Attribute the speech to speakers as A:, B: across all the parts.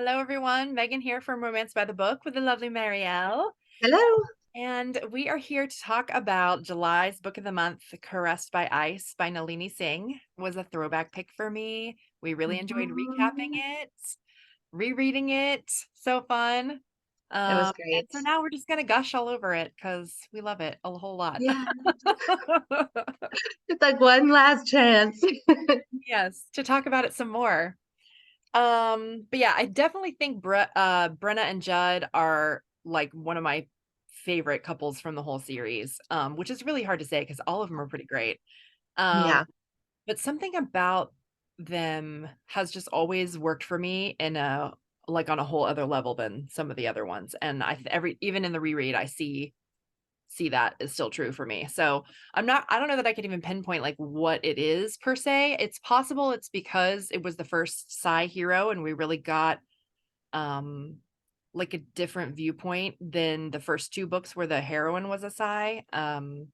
A: Hello, everyone. Megan here from Romance by the Book with the lovely Marielle.
B: Hello.
A: And we are here to talk about July's book of the month, Caressed by Ice by Nalini Singh. Was a throwback pick for me. We really enjoyed recapping
B: Mhm.
A: it, rereading it. So fun.
B: It was
A: And
B: great.
A: so now we're just going to gush all over it because we love it a whole lot.
B: Yeah, it's like one last chance.
A: Yes, to talk about it some more. But yeah, I definitely think Brenna and Judd are like one of my favorite couples from the whole series. Which is really hard to say because all of them are pretty great. Um,
B: Yeah,
A: but something about them has just always worked for me in a like on a whole other level than some of the other ones. And every even in the reread, I see that is still true for me. So I don't know that I could even pinpoint like what it is per se. It's possible it's because it was the first Psy hero and we really got um like a different viewpoint than the first two books where the heroine was a Psy. And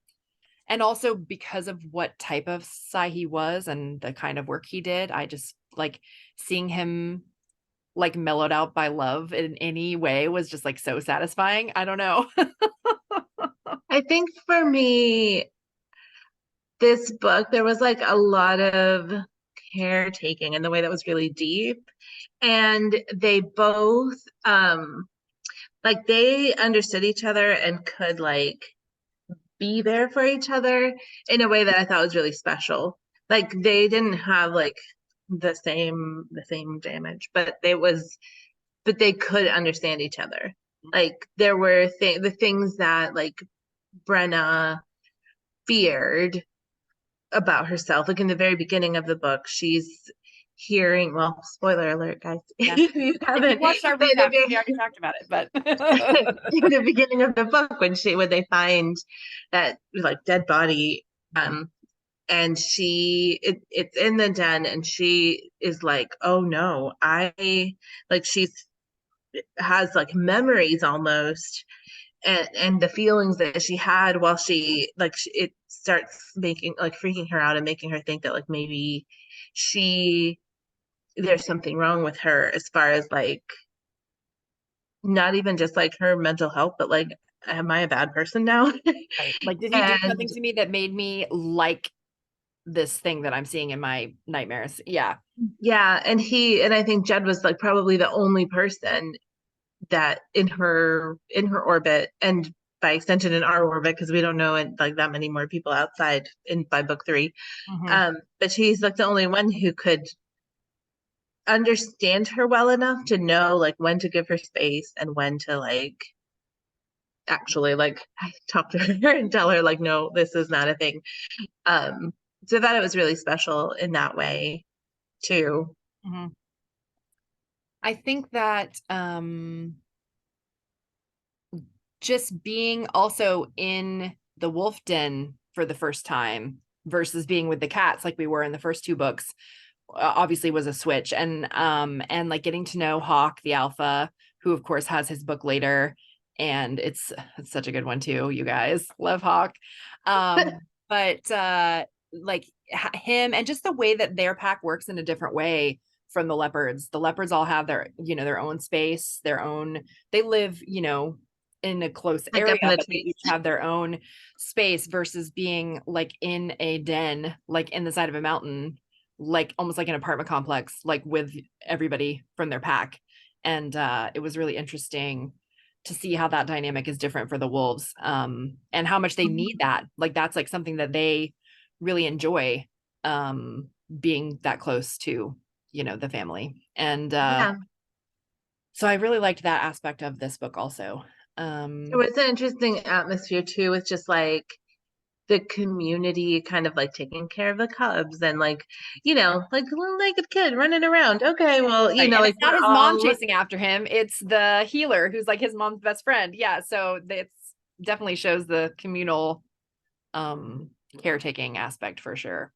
A: also because of what type of Psy he was and the kind of work he did, I just like seeing him like mellowed out by love in any way was just like so satisfying. I don't know.
B: I think for me, this book, there was like a lot of caretaking in the way that was really deep. And they both, like they understood each other and could like be there for each other in a way that I thought was really special. Like they didn't have like the same damage, but they could understand each other. Like there were the things that like Brenna feared about herself. Like in the very beginning of the book, she's hearing, well, spoiler alert, guys,
A: Yeah.
B: if you
A: If you
B: haven't,
A: watched our
B: but in the
A: recaps, we already talked about it, but
B: in the beginning of the book when they find that like dead body, and it's in the den and she is like, oh no, I like she's has like memories almost, and the feelings that she had while it starts making like freaking her out and making her think that like maybe she there's something wrong with her as far as like not even just like her mental health, but like, am I a bad person now?
A: right. Like, did he do
B: And
A: something to me that made me like this thing that I'm seeing in my nightmares? Yeah.
B: yeah, and I think Jed was like probably the only person that in her orbit, and by extension in our orbit, because we don't know it, like that many more people outside in by book three.
A: Hmm.
B: But she's like the only one who could understand her well enough to know like when to give her space and when to like actually like talk to her and tell her like, no, this is not a thing. um so I thought it was really special in that way too.
A: Hmm. I think that just being also in the wolf den for the first time versus being with the cats like we were in the first two books obviously was a switch. And like getting to know Hawk the alpha, who of course has his book later, and it's such a good one too. You guys love Hawk. But like him and just the way that their pack works in a different way from the leopards. The leopards all have their, their own space, their own, they live, in a close
B: Like
A: area,
B: up in the
A: but they
B: trees.
A: each have their own space versus being like in a den, like in the side of a mountain, like almost like an apartment complex, like with everybody from their pack. And it was really interesting to see how that dynamic is different for the wolves, and how much they need that. Like that's like something that they really enjoy, being that close to, the family. And
B: Yeah,
A: so I really liked that aspect of this book also.
B: it was an interesting atmosphere too, with just like the community kind of like taking care of the cubs and like, like a little naked kid running around. Okay, well,
A: Right. And
B: like
A: it's not
B: we're
A: his mom
B: all
A: chasing after him, it's the healer who's like his mom's best friend. Yeah, so it's definitely shows the communal um caretaking aspect for sure.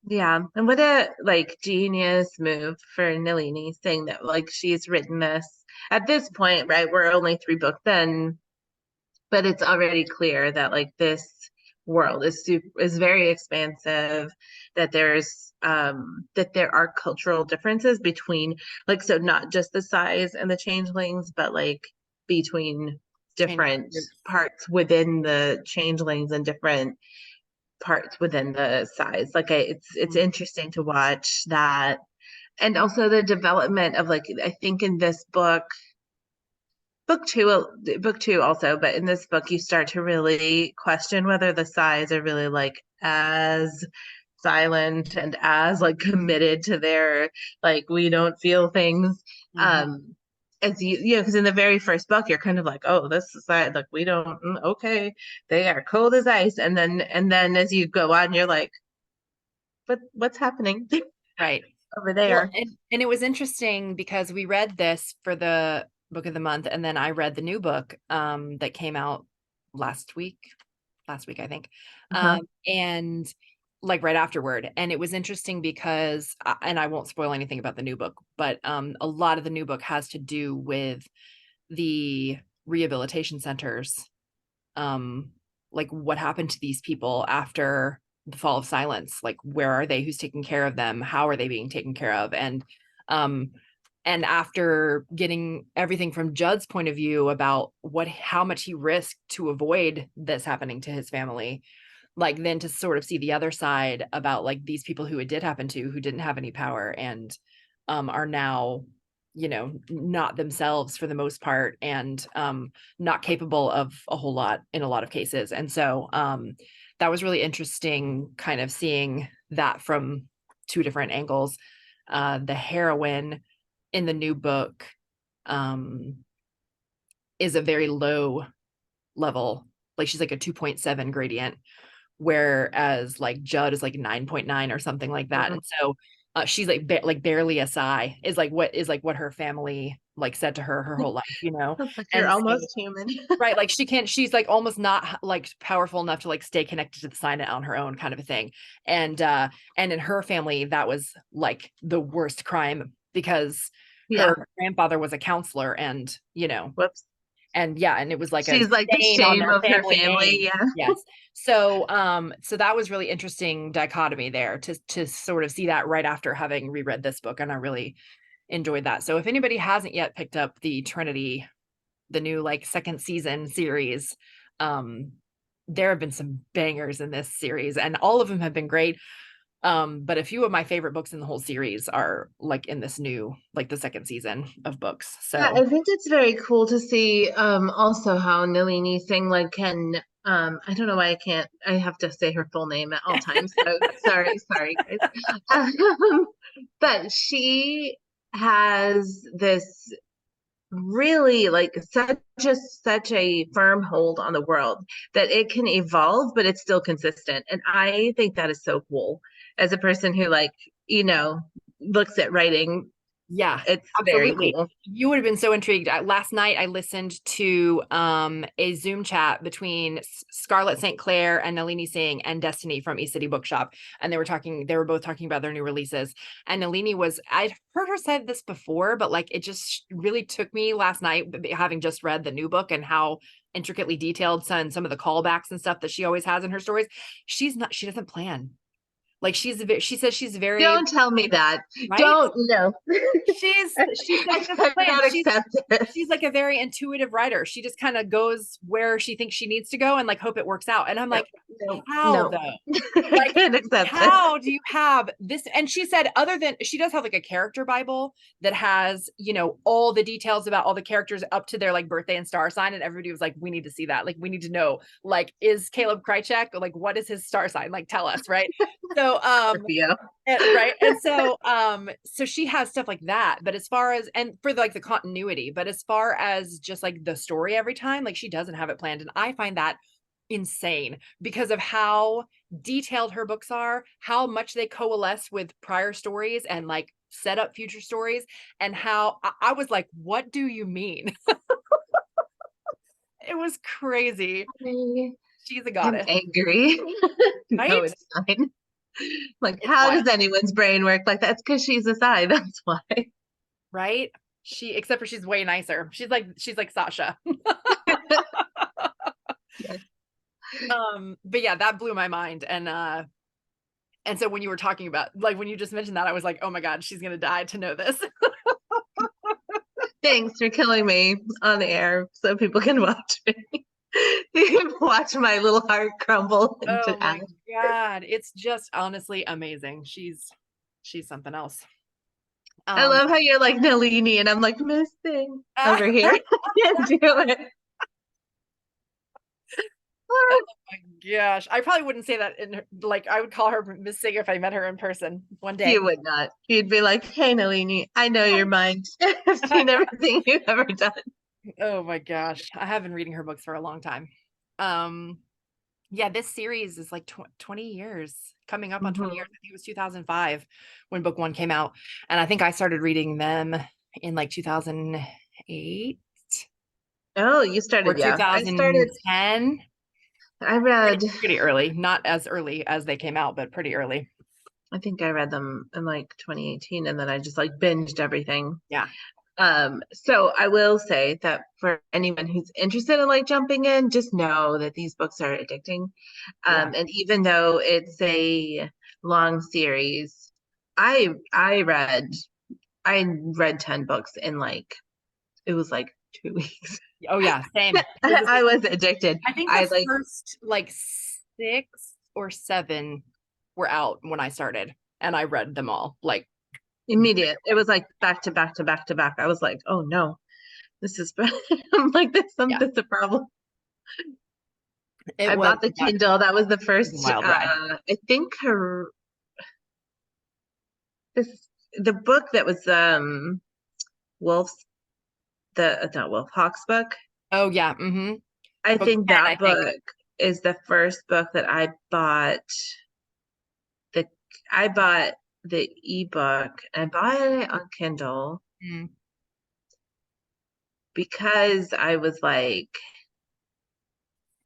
B: yeah. And what a like genius move for Nalini, saying that like she's written this at this point, right? We're only three books in, but it's already clear that like this world is very expansive, that there are cultural differences between, like, so not just the size and the changelings, but like between
A: Change
B: different
A: groups.
B: parts within the changelings and different parts within the size. Like it's
A: Mhm.
B: interesting to watch that. And also the development of, like, I think in this book two also, but in this book you start to really question whether the sides are really like as silent and as like committed to their, like, we don't feel things,
A: Mhm.
B: um as you know, because in the very first book you're kind of like, oh, this is like, we don't, okay, they are cold as ice, and then as you go on you're like, what's happening
A: Right.
B: over
A: Well,
B: there?
A: and it was interesting because we read this for the book of the month, and then I read the new book that came out last week, I think.
B: Uh-huh.
A: And like right afterward. And it was interesting because and I won't spoil anything about the new book, but a lot of the new book has to do with the rehabilitation centers, um like what happened to these people after the fall of silence, like where are they, who's taking care of them, how are they being taken care of, um and after getting everything from Judd's point of view about how much he risked to avoid this happening to his family, like then to sort of see the other side about like these people who it did happen to, who didn't have any power and are now, not themselves for the most part, and not capable of a whole lot in a lot of cases. And so that was really interesting, kind of seeing that from two different angles. The heroine in the new book um is a very low level, like she's like a 2.7 gradient, whereas like Judd is like 9.9 or something like that.
B: Mhm.
A: And so she's like like barely a Psy is like what her family like said to her whole life.
B: It's like, you're
A: And so
B: almost human.
A: right, like she's like almost not like powerful enough to like stay connected to the sign on her own, kind of a thing. And in her family that was like the worst crime, because
B: Yeah.
A: her grandfather was a counselor, and
B: Whoops.
A: and yeah, and it was like a
B: She's like the
A: stain on
B: shame
A: their
B: of her
A: family
B: family.
A: name.
B: Yeah.
A: Yes. So that was really interesting dichotomy there, to sort of see that right after having reread this book, and I really enjoyed that. So if anybody hasn't yet picked up the Trinity, the new like second season series, um there have been some bangers in this series, and all of them have been great. But a few of my favorite books in the whole series are like in this new, like the second season of books.
B: Yeah,
A: So
B: I think it's very cool to see also how Nalini Singh, like, can I don't know why I have to say her full name at all times. So sorry guys. Um, but she has this really, like, such a firm hold on the world that it can evolve, but it's still consistent. And I think that is so cool as a person who, like, you know, looks at writing.
A: yeah,
B: It's very
A: absolutely.
B: cool.
A: You would have been so intrigued. Last night I listened to a Zoom chat between Scarlett St. Clair and Nalini Singh and Destiny from East City Bookshop. And they were both talking about their new releases. And Nalini I'd heard her say this before, but like it just really took me last night, having just read the new book and how intricately detailed some of the callbacks and stuff that she always has in her stories. She doesn't plan. Like she says she's very,
B: Don't tell me that.
A: right?
B: Don't, no.
A: She said
B: I
A: she doesn't plan.
B: cannot accept it.
A: She's like a very intuitive writer. She just kind of goes where she thinks she needs to go and like hope it works out. And I'm
B: No,
A: like,
B: no,
A: how
B: no.
A: though?
B: I
A: Like,
B: can't accept it.
A: how do you have this? And she said, other than, she does have like a character Bible that has, all the details about all the characters up to their like birthday and star sign. And everybody was like, we need to see that. Like, we need to know, like, is Caleb Krychek, like, what is his star sign? Like, tell us, right? So,
B: Scorpio.
A: right. And so she has stuff like that. But as far as, and for like the continuity, but as far as just like the story every time, like she doesn't have it planned. And I find that insane because of how detailed her books are, how much they coalesce with prior stories and like set up future stories, and how I was like, what do you mean? It was crazy.
B: I
A: She's a
B: am
A: goddess,
B: angry. No,
A: right?
B: it's fine. Like,
A: It's
B: how
A: wild,
B: does anyone's brain work like that? It's because she's a Psy, that's why.
A: right? Except for she's way nicer. She's like Sasha.
B: Yes.
A: But yeah, that blew my mind. And so when you were talking about, like, when you just mentioned that, I was like, oh my God, she's gonna die to know this.
B: Thanks for killing me on the air so people can watch me. Watch my little heart crumble
A: Oh
B: into ash.
A: my God. It's just honestly amazing. She's something else.
B: I
A: Um
B: love how you're like Nalini and I'm like missing over here. Can't do it.
A: oh my gosh. I probably wouldn't say that in her, like I would call her Miss Singer if I met her in person one day.
B: You would not. You'd be like, hey, Nalini, I know your mind. I've seen everything you've ever done.
A: Oh my gosh. I have been reading her books for a long time. Um yeah, this series is like 20 years, coming up on 20 years.
B: Mhm.
A: I think it was 2005 when book one came out. And I think I started reading them in like 2008
B: Oh, you
A: or
B: started, yeah.
A: 2010.
B: I read,
A: Pretty early, not as early as they came out, but pretty early.
B: I think I read them in like 2018 and then I just like binged everything.
A: Yeah.
B: So I will say that for anyone who's interested in like jumping in, just know that these books are addicting.
A: Yeah.
B: And even though it's a long series, I I read I read 10 books in like it was like 2 weeks.
A: Oh yeah, same. It was
B: I
A: like,
B: was addicted.
A: I think
B: I
A: the
B: like
A: first like 6 or 7 were out when I started, and I read them all. Like,
B: immediate. It was like back to back to back to back. I was like, oh no, this is I'm like
A: yeah,
B: this is a problem.
A: it
B: I
A: was
B: bought the
A: yeah,
B: Kindle. That was the
A: it was a
B: first
A: wild ride.
B: I think her this the book that was Wolf's the not Wolf Hawk's book.
A: Oh yeah, mm-hmm.
B: I
A: Book
B: think
A: 10, I
B: that
A: think.
B: book is the first book that the I bought the ebook. I bought it on Kindle
A: Mm.
B: because I was like,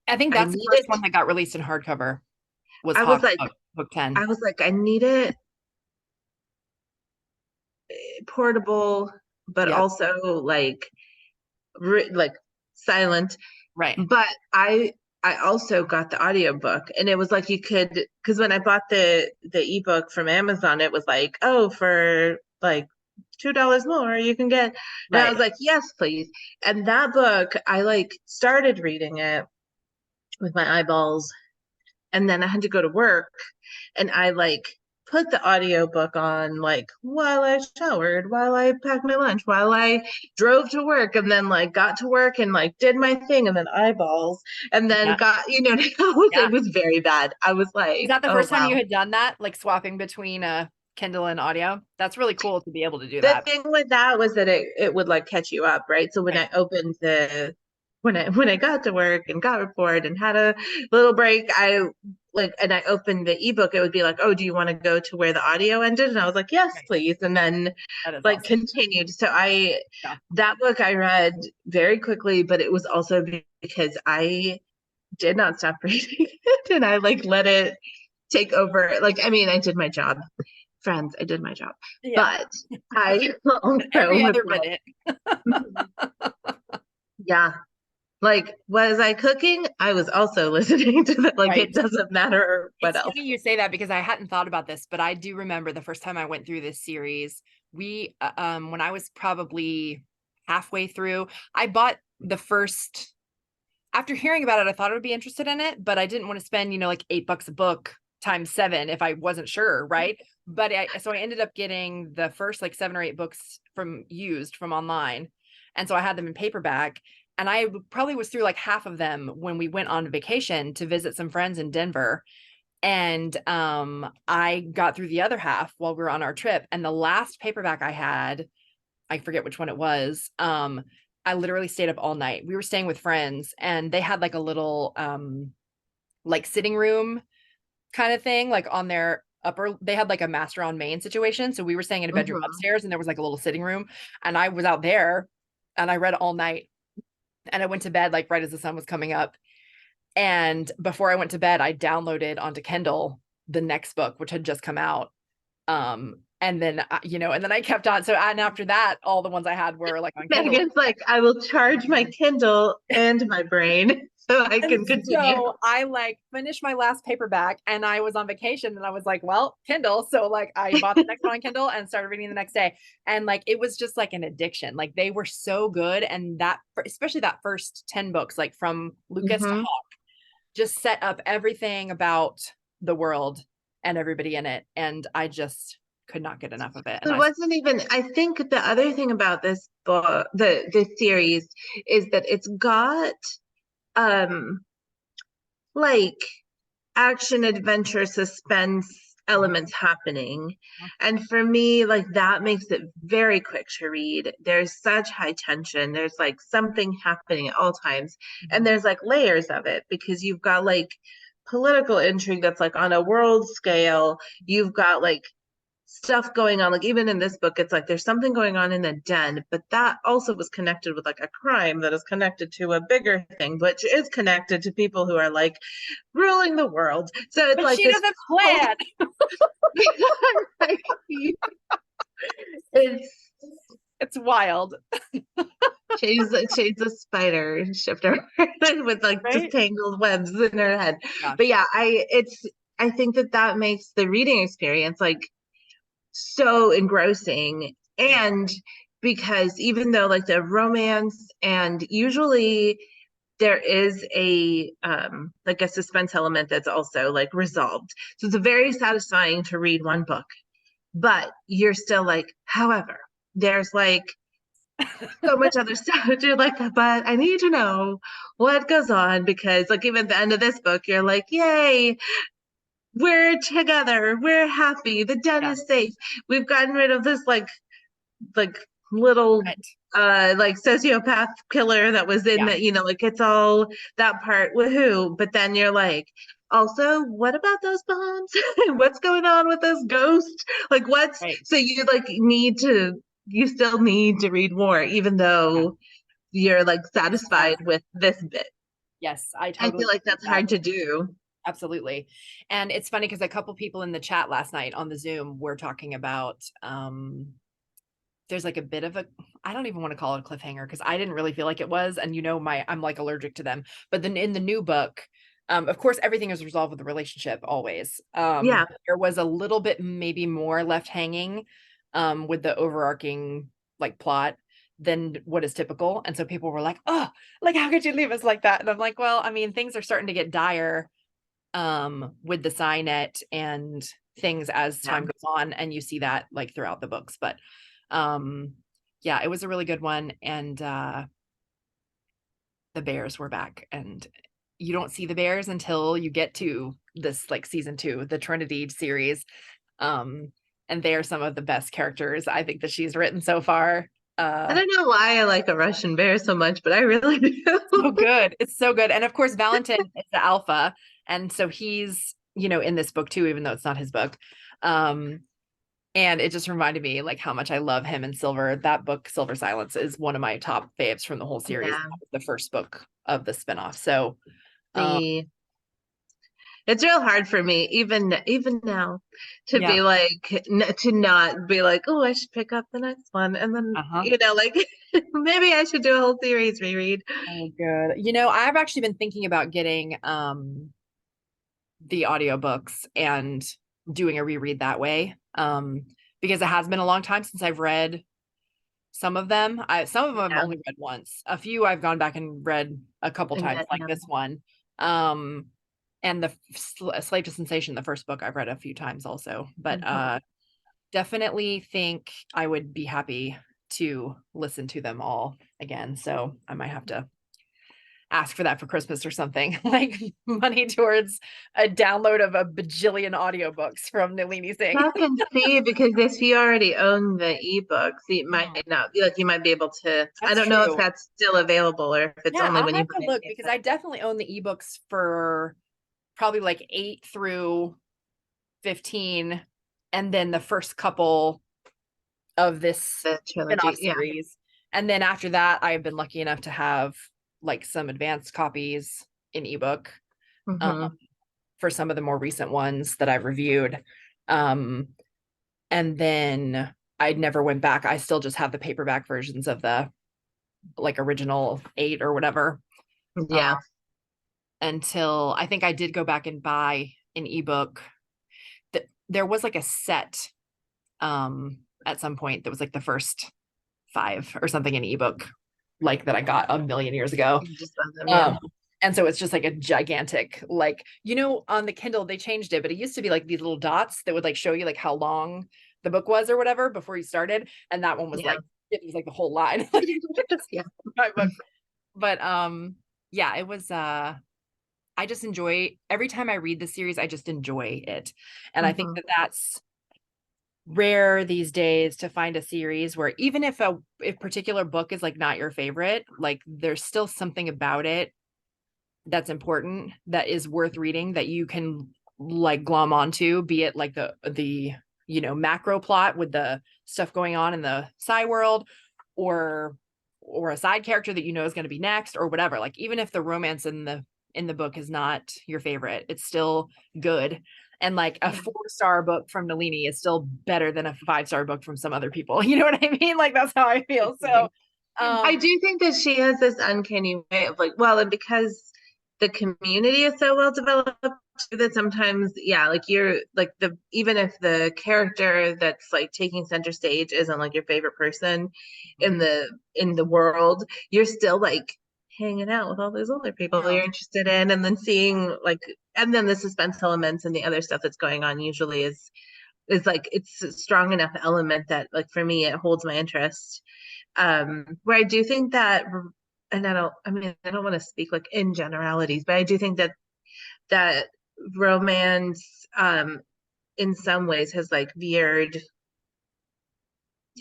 A: I think
B: I
A: that's the
B: need
A: first
B: it.
A: one that got released in hardcover was
B: I was
A: Hawk's
B: like,
A: book, book 10.
B: I need it portable, but
A: Yeah,
B: also like like silent.
A: right,
B: But I also got the audiobook and it was like you could because when I bought the ebook from Amazon, it was like, oh, for like $2 more you can get. And I
A: right.
B: was like, yes, please. And that book, I like started reading it with my eyeballs and then I had to go to work and I like put the audiobook on like while I showered, while I packed my lunch, while I drove to work and then like got to work and like did my thing and then eyeballs and then
A: Yeah,
B: got
A: yeah.
B: it was very bad. I was
A: Is
B: like,
A: that the
B: oh
A: first time you
B: wow.
A: had done that, like swapping between Kindle and audio? That's really cool to be able to do
B: The
A: that.
B: thing with that was that it would like catch you up, right? So when
A: Right,
B: I opened the when I got to work and got report and had a little break, I like and I opened the ebook, it would be like, oh, do you want to go to where the audio ended? And I was like, yes,
A: right.
B: please. And then
A: That is
B: like
A: awesome.
B: continued. So I
A: Yeah.
B: that book I read very quickly, but it was also because I did not stop reading it and I like let it take over. Like, I mean, I did my job, friends, I did my job,
A: Yeah.
B: but I also
A: Every
B: was
A: other
B: like,
A: minute.
B: yeah, like, was I cooking? I was also listening to that. Like, it
A: Right.
B: doesn't matter what
A: It's
B: else.
A: funny you say that because I hadn't thought about this, but I do remember the first time I went through this series, when I was probably halfway through, I bought the first, after hearing about it, I thought I would be interested in it, but I didn't want to spend, like $8 a book times 7 if I wasn't sure, right? But so I ended up getting the first like 7 or 8 books from online. And so I had them in paperback. And I probably was through like half of them when we went on vacation to visit some friends in Denver. And I got through the other half while we were on our trip. And the last paperback I had, I forget which one it was. I literally stayed up all night. We were staying with friends and they had like a little like sitting room kind of thing, like on their upper, they had like a master on main situation. So we were staying in a bedroom
B: Mhm.
A: upstairs and there was like a little sitting room. And I was out there and I read all night. And I went to bed like right as the sun was coming up. And before I went to bed, I downloaded onto Kindle the next book, which had just come out. And then, and then I kept on. So, and after that, all the ones I had were like on Kindle.
B: Megan's like, I will charge my Kindle and my brain so I
A: And
B: can continue.
A: so I like finished my last paperback and I was on vacation and I was like, well, Kindle. So like I bought the next one on Kindle and started reading the next day. And like it was just like an addiction. Like they were so good. And that, especially that first 10 books, like from Lucas to
B: Mm-hmm.
A: Hawk, just set up everything about the world and everybody in it. And I just could not get enough of it. And
B: It
A: I,
B: wasn't even, I think the other thing about this book, the series, is that it's got um like action, adventure, suspense elements happening. And for me, like that makes it very quick to read. There's such high tension. There's like something happening at all times. And there's like layers of it because you've got like political intrigue that's like on a world scale. You've got like stuff going on. Like even in this book, it's like there's something going on in the den, but that also was connected with like a crime that is connected to a bigger thing, which is connected to people who are like ruling the world. So it's
A: but
B: like
A: she
B: this
A: doesn't
B: whole
A: plan.
B: it's
A: It's wild,
B: she's a spider shifter with like just
A: right?
B: tangled webs in her head. But
A: Gosh.
B: yeah, I think that that makes the reading experience like so engrossing. And because even though like the romance and usually there is a like a suspense element that's also like resolved, so it's very satisfying to read one book, but you're still like, however, there's like so much other stuff. You're like, but I need to know what goes on because like even at the end of this book you're like, yay, we're together, we're happy, the den
A: Yeah.
B: is safe, we've gotten rid of this like little
A: Right.
B: like sociopath killer that was in
A: Yeah.
B: the, like it's all that part, woohoo. But then you're like, also, what about those bombs? What's going on with this ghost? Like what's
A: Right.
B: so you still need to read more, even
A: Yeah.
B: though you're like satisfied
A: Satisfied.
B: with this bit.
A: Yes, I
B: I
A: totally
B: feel like
A: agree with
B: that's
A: that.
B: hard to do.
A: Absolutely. And it's funny because a couple people in the chat last night on the Zoom were talking about there's like a bit of a, I don't even want to call it a cliffhanger because I didn't really feel like it was. And I'm like allergic to them. But then in the new book, of course, everything is resolved with the relationship always.
B: Yeah.
A: There was a little bit maybe more left hanging with the overarching like plot than what is typical. And so people were like, oh, like how could you leave us like that? And I'm like, well, I mean, things are starting to get dire with the Psy-Net and things as
B: Yeah.
A: time goes on, and you see that like throughout the books. But yeah, it was a really good one. And the bears were back, and you don't see the bears until you get to this like season 2, the Trinity series. um and they are some of the best characters I think that she's written so far.
B: I don't know why I like a Russian bear so much, but I really
A: So
B: do.
A: good, it's so good. And of course Valentin is the alpha, and so he's in this book too, even though it's not his book. um And it just reminded me like how much I love him and Silver. That book, Silver Silence, is one of my top faves from the whole series.
B: Yeah.
A: That was the first book of the spinoff. So um
B: See, it's real hard for me, even now, to
A: yeah.
B: be like to not be like, oh, I should pick up the next one, and then
A: Uh-huh.
B: like maybe I should do a whole series reread.
A: Oh good. I've actually been thinking about getting the audiobooks and doing a reread that way. Because it has been a long time since I've read some of them. Some of them I've
B: Yeah,
A: only read once. A few I've gone back and read a couple times,
B: again,
A: like this one. Um, and the Slave to Sensation, the first book, I've read a few times also. But
B: mhm.
A: definitely think I would be happy to listen to them all again. So I might have to ask for that for Christmas or something, like money towards a download of a bajillion audiobooks from Nalini Singh.
B: Check and see because if you already own the ebooks, you might
A: Mhm.
B: not like you might be able to. I
A: That's
B: don't know if
A: true.
B: that's still available or if it's
A: Yeah,
B: only
A: I'll
B: when you
A: have
B: buy
A: to
B: it.
A: look because I definitely own the ebooks for probably like 8 through 15, and then the first couple of this
B: The
A: spin-off
B: trilogy. Yeah.
A: series. And then after that, I've been lucky enough to have like some advanced copies in ebook um,
B: Hmm.
A: for some of the more recent ones that I've reviewed. Um, And then I never went back. I still just have the paperback versions of the like original 8 or whatever. Uh,
B: Yeah.
A: until I think I did go back and buy an ebook. That there was like a set at some point that was like the first 5 or something in ebook, like that I got a million years ago.
B: You just love them, yeah.
A: Um, and so it's just like a gigantic, like, on the Kindle, they changed it, but it used to be like these little dots that would like show you like how long the book was or whatever before you started. And that one was
B: Yeah.
A: like, it was like the whole line.
B: Yeah.
A: My book. But yeah, it was I just enjoy every time I read the series, I just enjoy it. And I think
B: Mhm.
A: that that's rare these days to find a series where even if a if particular book is like not your favorite, like there's still something about it that's important, that is worth reading, that you can like glom onto, be it like the macro plot with the stuff going on in the Psy world, or a side character that is going to be next, or whatever. Like even if the romance in the book is not your favorite, it's still good. And like a
B: Yeah.
A: 4-star book from Nalini is still better than a 5-star book from some other people. You know what I mean? Like that's how I feel. So
B: I do think that she has this uncanny way of like, well, and because the community is so well developed that sometimes, yeah, like you're like the even if the character that's like taking center stage isn't like your favorite person in the world, you're still like hanging out with all those other people
A: yeah,
B: you're interested in, and then seeing like, and then the suspense elements and the other stuff that's going on usually is like it's a strong enough element that like for me it holds my interest. Where I do think that, and I don't want to speak like in generalities, but I do think that that romance in some ways has like veered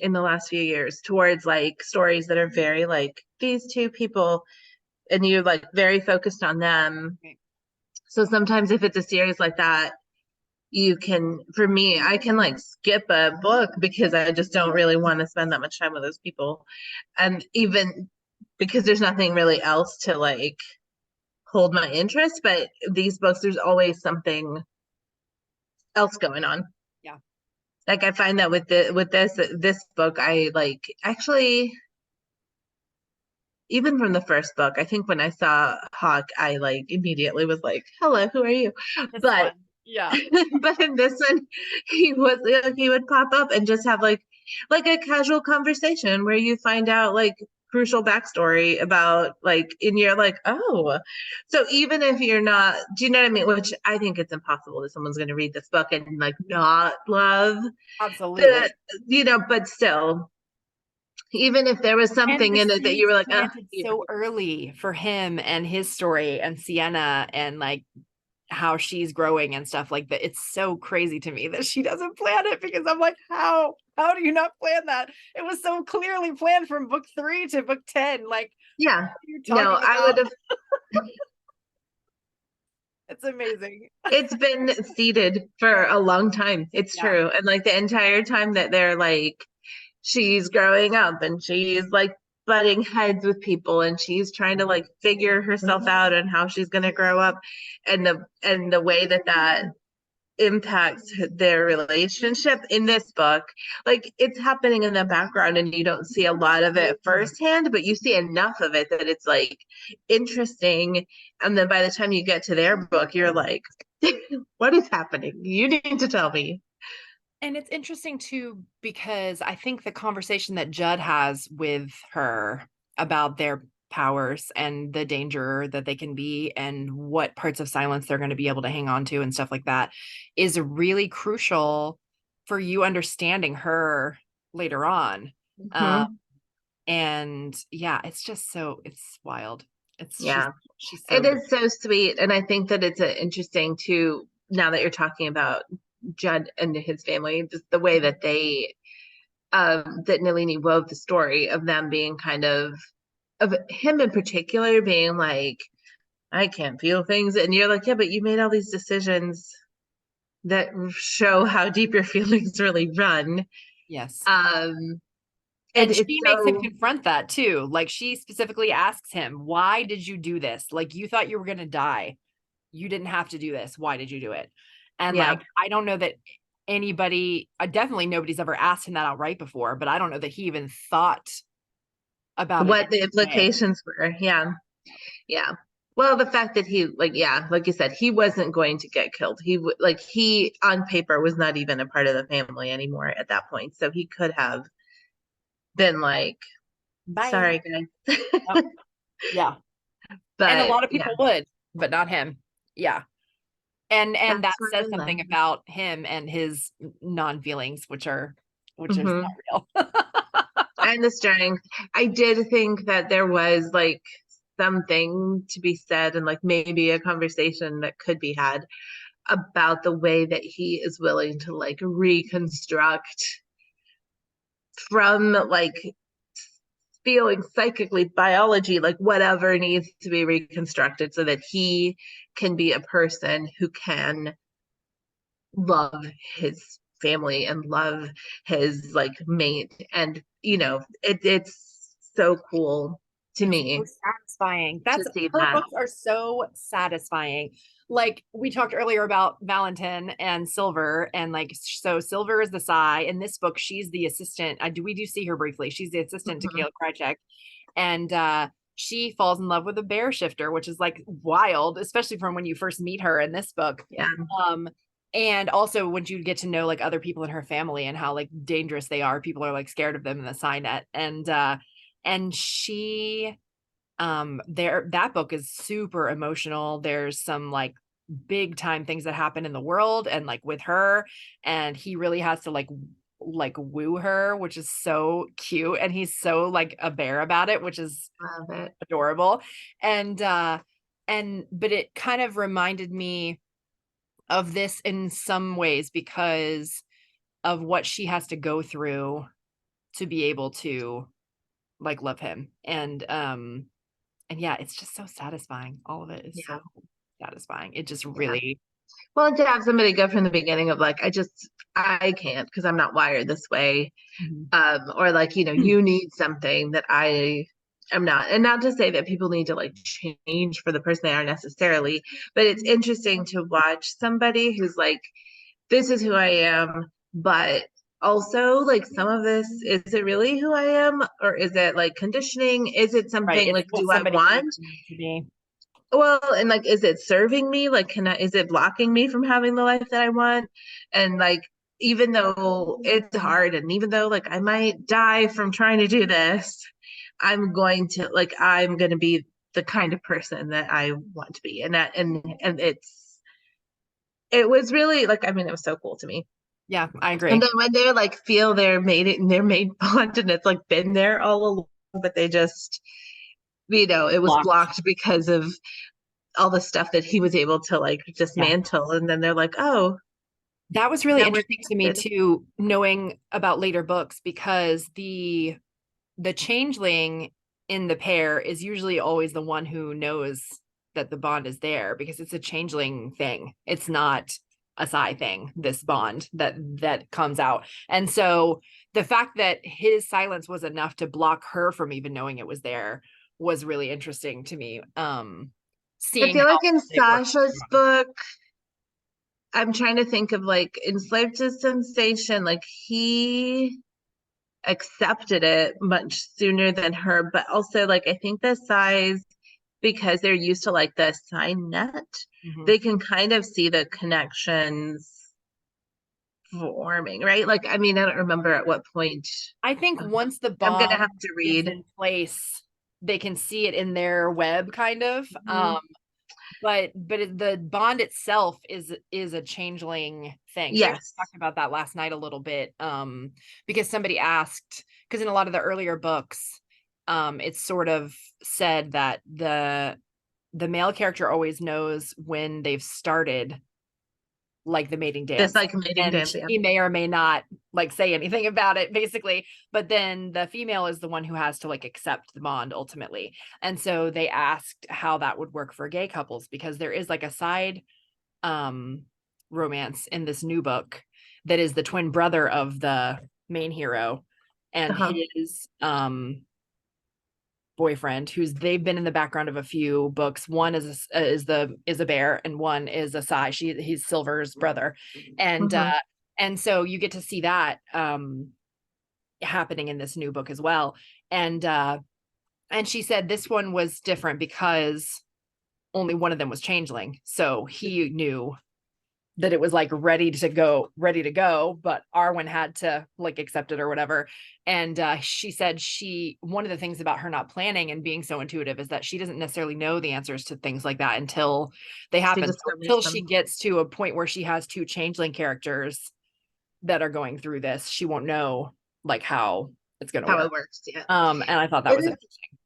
B: in the last few years towards like stories that are very like these two people and you're like very focused on them.
A: right.
B: So sometimes if it's a series like that, you can, for me, I can like skip a book because I just don't really want to spend that much time with those people. And even because there's nothing really else to like hold my interest, but these books, there's always something else going on.
A: Yeah,
B: Like I find that with this book, I like actually even from the first book, I think when I saw Hawk, I like immediately was like, "Hello, who are you?"
A: it's
B: But
A: fun. Yeah,
B: but in this one, he was like he would pop up and just have like a casual conversation where you find out like crucial backstory about like and you're like, oh. So even if you're not, do you know what I mean? Which I think it's impossible that someone's gonna read this book and like not love the,
A: absolutely.
B: but still, even if there was
A: And
B: something
A: the
B: in it that you
A: seeds
B: were like, oh,
A: planted
B: yeah.
A: so early for him and his story and Sienna and like how she's growing and stuff like that. It's so crazy to me that she doesn't plan it, because I'm like, how do you not plan that? It was so clearly planned from book 3 to book 10. Like,
B: Yeah.
A: what are you
B: No,
A: talking
B: I would
A: about?
B: have.
A: It's amazing.
B: It's been seeded for a long time. It's
A: Yeah.
B: true. And like the entire time that they're like, she's growing up and she's like butting heads with people and she's trying to like figure herself out and how she's going to grow up and the way that that impacts their relationship in this book, like it's happening in the background and you don't see a lot of it firsthand, but you see enough of it that it's like interesting. And then by the time you get to their book, you're like, what is happening? You need to tell me.
A: And it's interesting too, because I think the conversation that Judd has with her about their powers and the danger that they can be and what parts of silence they're going to be able to hang on to and stuff like that is really crucial for you understanding her later on. Um,
B: Mhm.
A: and yeah, it's just it's wild. It's
B: Yeah,
A: she's so
B: it
A: good.
B: is so sweet. And I think that it's interesting too, now that you're talking about Judd and his family, just the way that they that Nalini wove the story of them being kind of him in particular being like, I can't feel things. And you're like, yeah, but you made all these decisions that show how deep your feelings really run.
A: Yes.
B: Um, and
A: And
B: it's
A: she makes him
B: so,
A: confront that too. Like she specifically asks him, "Why did you do this? Like you thought you were going to die. You didn't have to do this. Why did you do it?" And
B: yeah,
A: like I don't know that anybody, definitely nobody's ever asked him that outright before, but I don't know that he even thought about it
B: What the
A: in any way.
B: implications were. Yeah. Yeah. Well, the fact that he, like, yeah, like you said, he wasn't going to get killed. Like, he on paper was not even a part of the family anymore at that point. So he could have been like,
A: Bye.
B: sorry, guys.
A: Oh, yeah. And a
B: But
A: lot of
B: yeah,
A: people would, but not him. Yeah. And that
B: that's what
A: says
B: I love.
A: something about him and his non-feelings, which is
B: Hmm.
A: not real.
B: And the strength. I did think that there was like something to be said and like maybe a conversation that could be had about the way that he is willing to like reconstruct from like feeling psychically, biology, like whatever needs to be reconstructed so that he can be a person who can love his family and love his like mate. And it's so cool to
A: It's so
B: me
A: satisfying.
B: to
A: That's
B: see
A: Her
B: that.
A: books are so satisfying. Like we talked earlier about Valentin and Silver, and like so Silver is the Psy. In this book, she's the assistant. We do see her briefly. She's the assistant to
B: Mhm.
A: Caleb Krychek, and she falls in love with a bear shifter, which is like wild, especially from when you first meet her in this book.
B: Yeah.
A: Um, and also when you get to know like other people in her family and how like dangerous they are, people are like scared of them in the Psy net, and she there that book is super emotional. There's some like big time things that happen in the world and like with her, and he really has to like woo her, which is so cute, and he's so like a bear about it, which is
B: Love it.
A: adorable. And but it kind of reminded me of this in some ways because of what she has to go through to be able to like love him. And yeah, it's just so satisfying. All of it is
B: Yeah.
A: so satisfying. It just
B: Yeah.
A: really.
B: Well, to have somebody go from the beginning of like, I can't because I'm not wired this way.
A: Mhm.
B: Or like, you need something that I am not. And not to say that people need to like change for the person they are necessarily, but it's interesting to watch somebody who's like, this is who I am, but also like some of this, is it really who I am? Or is it like conditioning? Is it
A: Right.
B: something
A: It's
B: like,
A: what
B: do I
A: somebody needs
B: want?
A: me to be.
B: Well, and like, is it serving me? Like, is it blocking me from having the life that I want? And like, even though it's hard, and even though like I might die from trying to do this, I'm going to be the kind of person that I want to be. And it was really like, I mean, it was so cool to me.
A: Yeah, I
B: And
A: agree.
B: then when they're like, feel their made bond and it's like been there all along, but they just, it was
A: Blocked.
B: blocked because of all the stuff that he was able to like
A: Yeah.
B: dismantle. And then they're like, oh,
A: That was really
B: now we're
A: interesting to me
B: connected.
A: too, knowing about later books, because the changeling in the pair is usually always the one who knows that the bond is there because it's a changeling thing. It's not a Psy thing, this bond that comes out. And so the fact that his silence was enough to block her from even knowing it was there was really interesting to me.
B: I
A: Seeing
B: feel
A: how
B: like in
A: it worked.
B: Sasha's book, I'm trying to think of like enslaved to sensation, like he accepted it much sooner than her, but also like I think the size, because they're used to like the sign net,
A: Mhm.
B: they can kind of see the connections forming, right? Like, I mean, I don't remember at what point.
A: I think once the
B: I'm gonna
A: bond
B: have to
A: is
B: read.
A: in place, they can see it in their web kind of.
B: Mhm.
A: But the bond itself is a changeling thing. She actually
B: Yes.
A: talked about that last night a little bit, because somebody asked, because in a lot of the earlier books, it's sort of said that the male character always knows when they've started like the mating
B: This
A: dance,
B: like mating
A: and
B: dance, yeah.
A: he may or may not like say anything about it basically, but then the female is the one who has to like accept the bond ultimately. And so they asked how that would work for gay couples, because there is like a side um romance in this new book that is the twin brother of the main hero and
B: Uh-huh.
A: his boyfriend, who's they've been in the background of a few books. One is a bear, and one is a Psy. He's Silver's brother, and
B: Mhm.
A: And so you get to see that happening in this new book as well. And she said this one was different because only one of them was changeling. So he knew that it was like ready to go, but Arwen had to like accept it or whatever. And she said one of the things about her not planning and being so intuitive is that she doesn't necessarily know the answers to things like that until they
B: She
A: happen,
B: discovers
A: until she
B: them.
A: gets to a point where she has two changeling characters that are going through this. She won't know like how it's going to
B: How it
A: work.
B: works. Yeah.
A: And I thought that
B: It
A: was
B: is,
A: interesting.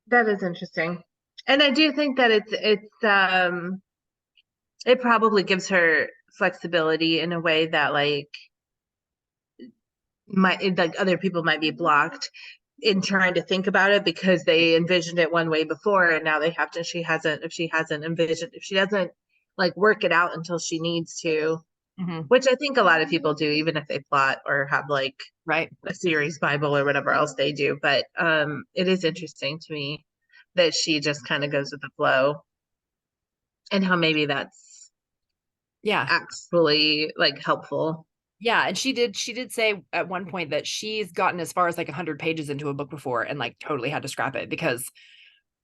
B: that is interesting. And I do think that it probably gives her flexibility in a way that like might like other people might be blocked in trying to think about it because they envisioned it one way before and now they have to if she doesn't like work it out until she needs to,
A: Mm-hmm.
B: which I think a lot of people do even if they plot or have like
A: Right.
B: a series bible or whatever else they do, but it is interesting to me that she just kind of goes with the flow and how maybe that's
A: Yeah.
B: actually like helpful.
A: Yeah, and she did say at one point that she's gotten as far as like 100 pages into a book before and like totally had to scrap it because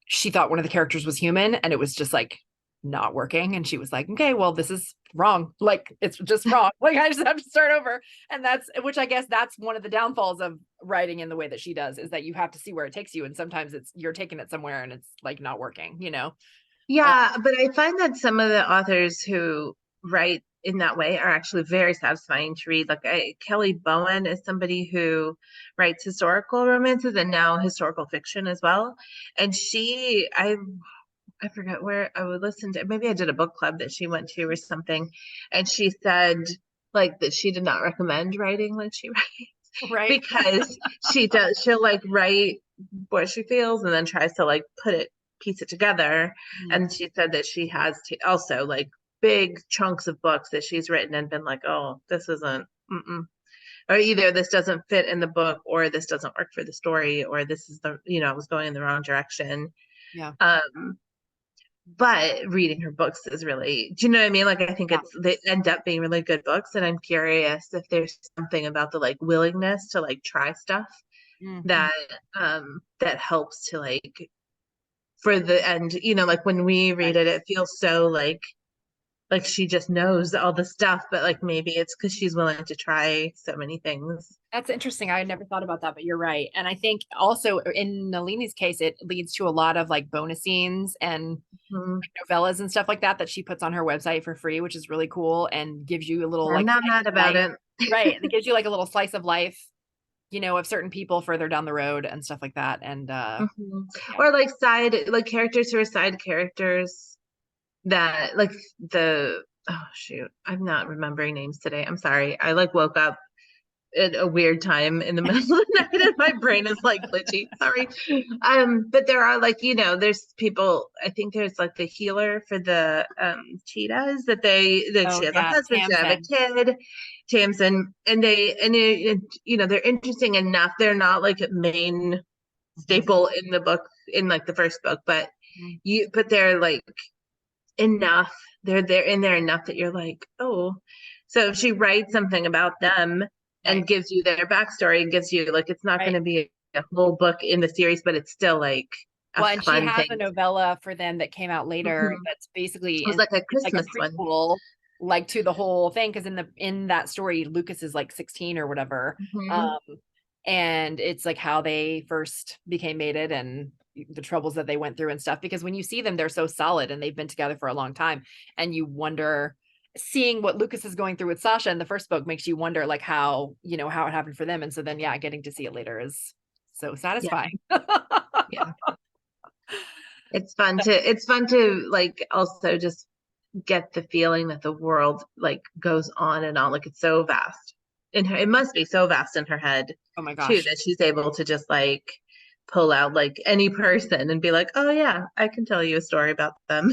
A: she thought one of the characters was human and it was just like not working, and she was like, okay, well, this is wrong, like it's just wrong, like I just have to start over. And that's, which I guess that's one of the downfalls of writing in the way that she does, is that you have to see where it takes you, and sometimes it's you're taking it somewhere and it's like not working, you know. uh,
B: Yeah, but I find that some of the authors who write in that way are actually very satisfying to read. Kelly Bowen is somebody who writes historical romances and now historical fiction as well. And I forget where I would listen to, maybe I did a book club that she went to or something, and she said like that she did not recommend writing like she writes
A: right.
B: because she'll like write what she feels and then tries to like piece it together.
A: Mm.
B: And she said that she has to also like big chunks of books that she's written and been like, oh, this isn't, or either this doesn't fit in the book, or this doesn't work for the story, or this is I was going in the wrong direction.
A: Yeah.
B: Um, but reading her books is really, do you know what I mean? Like, I think
A: Yeah.
B: they end up being really good books. And I'm curious if there's something about the like willingness to like try stuff
A: Mm-hmm.
B: that, that helps to like, for the end, like when we read
A: Right.
B: it, it feels so like she just knows all the stuff, but like maybe it's because she's willing to try so many things.
A: That's interesting. I never thought about that, but you're right. And I think also in Nalini's case, it leads to a lot of like bonus scenes and
B: Mhm.
A: novellas and stuff like that that she puts on her website for free, which is really cool and gives you a little
B: I'm
A: like
B: not
A: slice
B: mad
A: of
B: about
A: life.
B: it.
A: Right. It gives you like a little slice of life, of certain people further down the road and stuff like that. And
B: Mhm.
A: yeah.
B: Or like like characters who are side characters that like oh shoot, I'm not remembering names today. I'm sorry. I like woke up at a weird time in the middle of the night and my brain is like glitchy. Sorry. But there are like, there's people, I think there's like the healer for the cheetahs that
A: Oh
B: she has a
A: yeah,
B: husband, she have a
A: Tamsin.
B: kid, Tamsin, and they're interesting enough. They're not like a main
A: Mhm.
B: staple in the book in like the first book, but
A: Mhm.
B: they're like enough. They're in there enough that you're like, oh. So if she writes something about them
A: Right.
B: and gives you their backstory and gives you like it's not going
A: Right.
B: to be a whole book in the series, but it's still like a
A: Well, and she
B: fun
A: has a
B: thing.
A: novella for them that came out later
B: Mhm.
A: that's basically
B: It was like a
A: it's like a
B: Christmas one.
A: prequel, like to the whole thing, because in that story Lucas is like 16 or whatever.
B: Mhm.
A: Um and it's like how they first became mated and the troubles that they went through and stuff, because when you see them they're so solid and they've been together for a long time, and you wonder, seeing what Lucas is going through with Sasha in the first book makes you wonder like how it happened for them. And so then yeah, getting to see it later is so
B: Yeah,
A: satisfying.
B: yeah. It's fun to like also just get the feeling that the world like goes on and on. Like it's so vast in her. It must be so vast in her head
A: Oh my
B: too
A: gosh.
B: that she's able to just like pull out like any person and be like, oh yeah, I can tell you a story about them.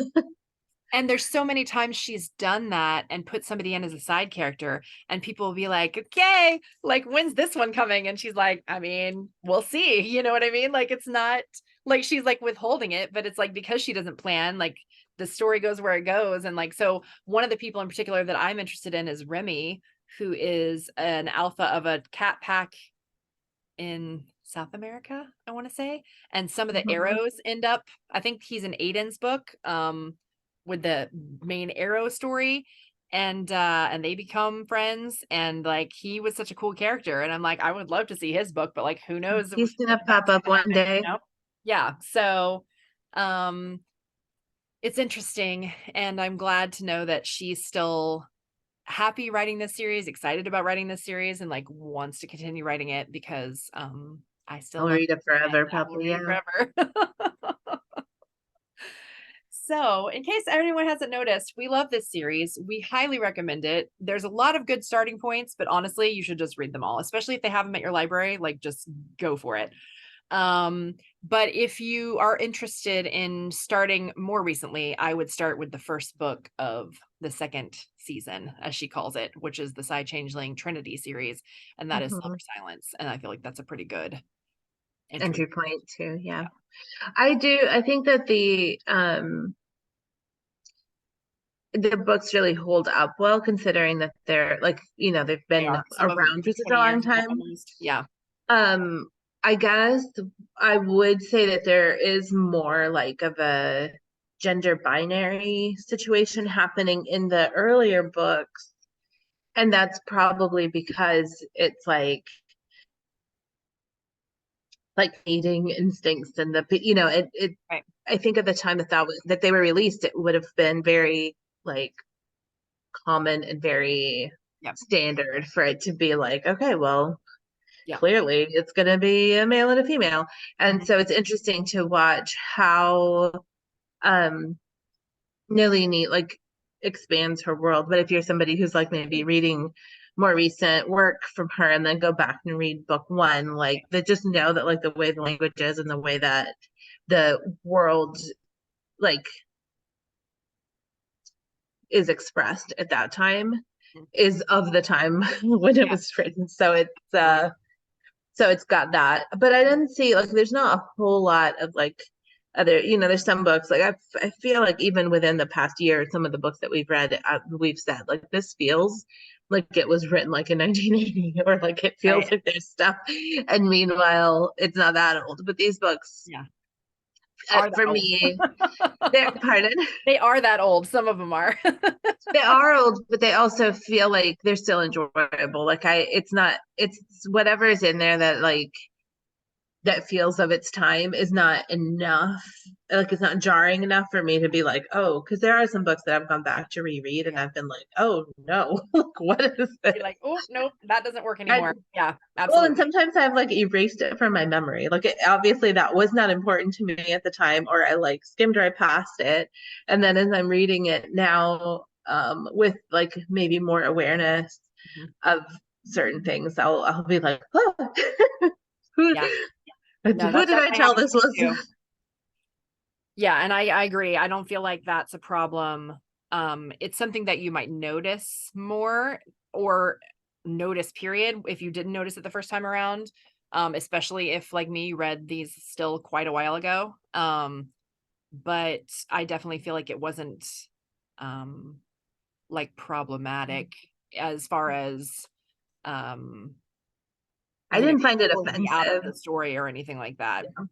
A: And there's so many times she's done that and put somebody in as a side character, and people will be like, okay, like, when's this one coming? And she's like, I mean, we'll see. You know what I mean? Like, it's not like she's like withholding it, but it's like because she doesn't plan, like, the story goes where it goes. And like, so one of the people in particular that I'm interested in is Remy, who is an alpha of a cat pack in South America, I want to say. And some of the
B: Mhm.
A: arrows end up, I think he's in Aiden's book, with the main arrow story. And they become friends, and like he was such a cool character. And I'm like, I would love to see his book, but like who knows
B: He's
A: if
B: gonna pop
A: that's
B: up
A: gonna
B: one
A: happen,
B: day.
A: Yeah. So um it's interesting, and I'm glad to know that she's still happy writing this series, excited about writing this series, and like wants to continue writing it because I still
B: I'll
A: love
B: read it
A: it, and
B: forever,
A: I will
B: probably.
A: read it
B: Yeah.
A: forever. So, in case anyone hasn't noticed, we love this series. We highly recommend it. There's a lot of good starting points, but honestly, you should just read them all, especially if they have them at your library. Like, just go for it. But if you are interested in starting more recently, I would start with the first book of the second season, as she calls it, which is the Psy-Changeling Trinity series, and that is Silver
B: Mhm.
A: Silence. And I feel like that's a pretty good entry.
B: Entry point too. Yeah.
A: Yeah.
B: I think that the books really hold up well, considering that they're like, they've
A: They
B: been
A: are. Some of them
B: around for such a
A: 20
B: long
A: years now
B: time.
A: almost. Yeah.
B: Um, I guess I would say that there is more like of a gender binary situation happening in the earlier books. And that's probably because it's like mating instincts and it
A: Right.
B: I think at the time that they were released, it would have been very like common and very
A: Yep.
B: standard for it to be like, okay, well,
A: Yep.
B: clearly it's going to be a male and a female. And
A: Mhm.
B: so it's interesting to watch how um Nalini like expands her world. But if you're somebody who's like maybe reading more recent work from her and then go back and read book one, like they just know that like the way the language is and the way that the world like is expressed at that time
A: Mhm.
B: is of the time when it
A: Yeah.
B: was written. So
A: Absolutely.
B: it's got that. But I didn't see like there's not a whole lot of like other, there's some books like I feel like even within the past year, some of the books that we've read, we've said like this feels like it was written like in 1980 or like it feels
A: Right.
B: like there's stuff. And meanwhile, it's not that old. But these books,
A: Yeah. Are that
B: for
A: old?
B: me, they're pardon.
A: They are that old. Some of them are.
B: They are old, but they also feel like they're still enjoyable. Like it's not, it's whatever is in there that like that feels of its time is not enough. Like it's not jarring enough for me to be like, oh, because there are some books that I've gone back to reread and
A: Yeah.
B: I've been like, oh no, like what is this?
A: You're like, oh, nope, that doesn't work
B: I,
A: anymore. Yeah,
B: well, and
A: absolutely.
B: sometimes I've like erased it from my memory. Like obviously that was not important to me at the time, or I like skimmed right past it. And then as I'm reading it now, with like maybe more awareness
A: Mhm.
B: of certain things, I'll be like, oh, who
A: Yeah. No,
B: who
A: that
B: did I
A: definitely
B: tell
A: happens
B: this
A: to me
B: was?
A: too. Yeah, and I agree. I don't feel like that's a problem. It's something that you might notice more, or notice period if you didn't notice it the first time around. Especially if like me, you read these still quite a while ago. But I definitely feel like it wasn't um like problematic as far as um
B: I didn't find it
A: pulling me out of
B: offensive.
A: the story or anything like that.
B: Yeah,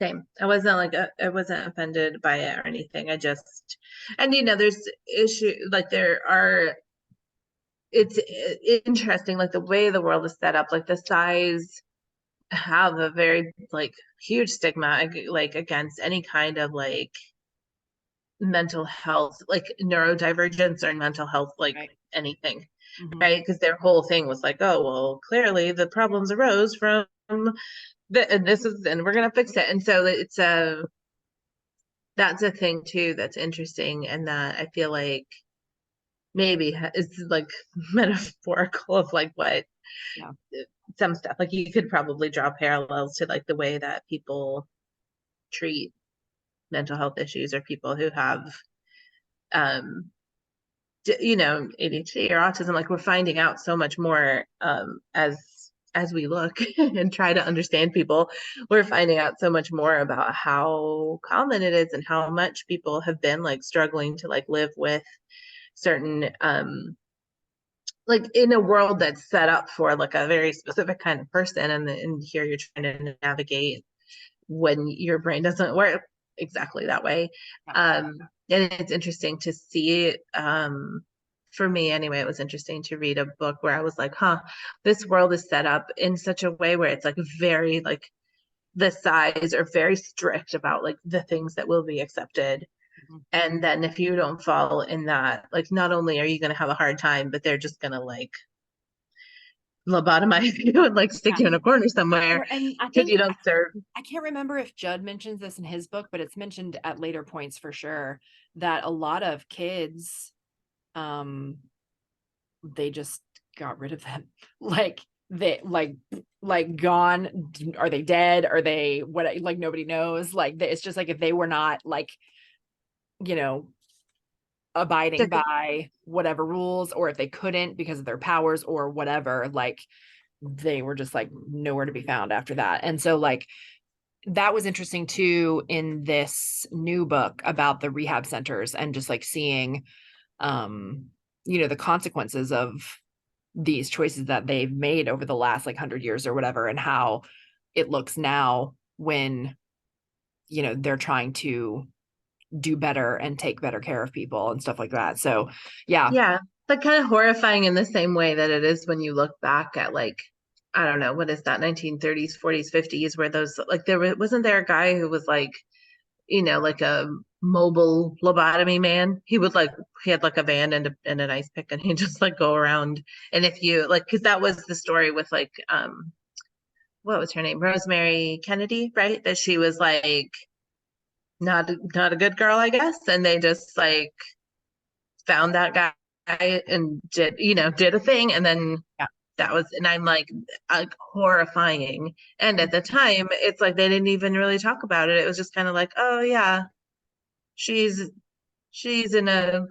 B: same. I wasn't like I wasn't offended by it or anything. I just and there's issue like there are it's interesting like the way the world is set up like the size have a very like huge stigma like against any kind of like mental health like neurodivergence or mental health like
A: Right.
B: anything,
A: Hmm.
B: right? Because their whole thing was like, oh well, clearly the problems arose from and this is and we're gonna fix it. And so it's a that's a thing too that's interesting and that I feel like maybe is like metaphorical of like what
A: Yeah.
B: some stuff like you could probably draw parallels to like the way that people treat mental health issues or people who have um ADHD or autism. Like we're finding out so much more as we look and try to understand people. We're finding out so much more about how common it is and how much people have been like struggling to like live with certain like in a world that's set up for like a very specific kind of person, and here you're trying to navigate when your brain doesn't work exactly that way.
A: Yeah.
B: And it's interesting to see, for me anyway, it was interesting to read a book where I was like, huh, this world is set up in such a way where it's like very like the size are very strict about like the things that will be accepted.
A: Mhm.
B: And then if you don't fall in that, like not only are you going to have a hard time, but they're just going to like lobotomize you and like stick
A: Yeah.
B: you in a corner somewhere
A: And I
B: because
A: think
B: you don't serve.
A: I can't remember if Judd mentions this in his book, but it's mentioned at later points for sure that a lot of kids, um, they just got rid of them. Like they like gone. Are they dead? Are they what? Like nobody knows. Like it's just like if they were not like, you know, abiding by whatever rules, or if they couldn't because of their powers or whatever, like they were just like nowhere to be found after that. And so like that was interesting too in this new book about the rehab centers and just like seeing the consequences of these choices that they've made over the last like 100 years or whatever, and how it looks now when they're trying to do better and take better care of people and stuff like that. So yeah.
B: Yeah, but kind of horrifying in the same way that it is when you look back at like, I don't know, what is that, 1930s, 40s, 50s, where those like wasn't there a guy who was like, like a mobile lobotomy man? He would like he had like a van and an ice pick and he'd just like go around. And if you like, because that was the story with like what was her name? Rosemary Kennedy, right? That she was like not a good girl, I guess. And they just like found that guy and did a thing, and then
A: Yeah.
B: that was, and I'm like horrifying. And at the time it's like they didn't even really talk about it. It was just kind of like, oh yeah, she's she's in a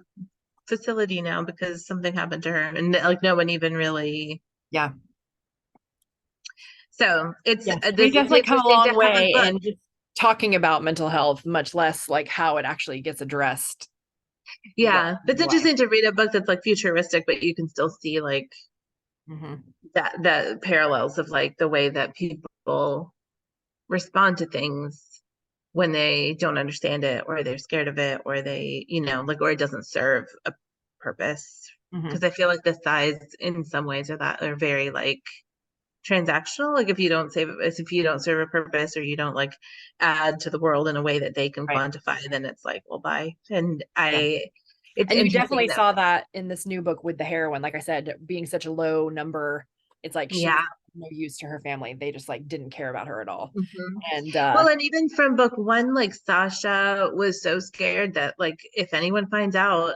B: facility now because something happened to her, and like no one even really.
A: Yeah.
B: So
A: Yes,
B: this
A: we've
B: is
A: definitely come a
B: interesting to
A: long
B: have a
A: way
B: book.
A: in just talking about mental health, much less like how it actually gets addressed. What
B: Yeah, it's
A: why.
B: interesting to read a book that's like futuristic, but you can still see like
A: Mm-hmm.
B: that parallels of like the way that people respond to things when they don't understand it, or they're scared of it, or they, like, or it doesn't serve a purpose.
A: Mm-hmm.
B: Because I feel like the size in some ways are very like transactional. Like if you don't serve a purpose, or you don't like add to the world in a way that they can
A: Right.
B: quantify, then it's like, well, bye. And
A: Yeah.
B: it's
A: And you
B: interesting
A: definitely
B: that,
A: saw that in this new book with the heroine. Like I said, being such a low number, it's like she was
B: yeah.
A: no use to her family. They just like didn't care about her at all.
B: Mhm.
A: And
B: Well, and even from book one, like Sasha was so scared that like if anyone finds out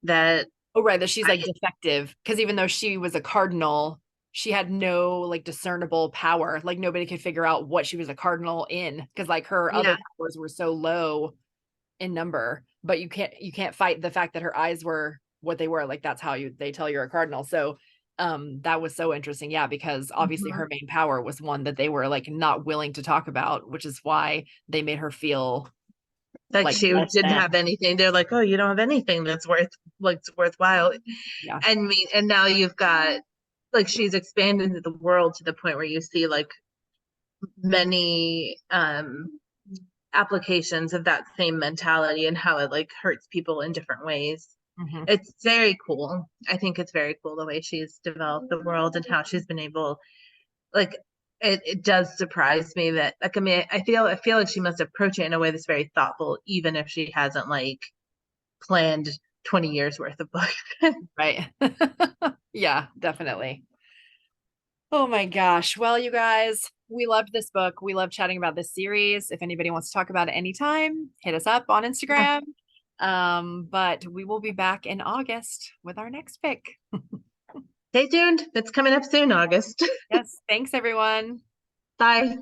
B: that
A: oh, right, that she's like
B: I,
A: defective, because even though she was a cardinal, she had no like discernible power. Like nobody could figure out what she was a cardinal in, because like her other
B: yeah,
A: powers were so low in number. But you can't fight the fact that her eyes were what they were. Like that's how they tell you're a cardinal. So that was so interesting. Yeah, because obviously
B: mhm.
A: her main power was one that they were like not willing to talk about, which is why they made her feel
B: Like
A: like
B: she
A: less
B: didn't
A: than.
B: have anything. They're like, oh, you don't have anything that's worthwhile.
A: Yeah.
B: And now you've got like she's expanded the world to the point where you see like many applications of that same mentality and how it like hurts people in different ways.
A: Mm-hmm.
B: It's very cool. I think it's very cool the way she's developed the world and how she's been able, like, it does surprise me that like, I mean, I feel like she must approach it in a way that's very thoughtful, even if she hasn't like planned 20 years worth of books.
A: Right. Yeah, definitely. Oh my gosh. Well, you guys, we loved this book. We love chatting about this series. If anybody wants to talk about it anytime, hit us up on
B: Yeah.
A: Instagram. But we will be back in August with our next pick.
B: Stay tuned. It's coming up soon, August.
A: Yes. Thanks, everyone.
B: Bye.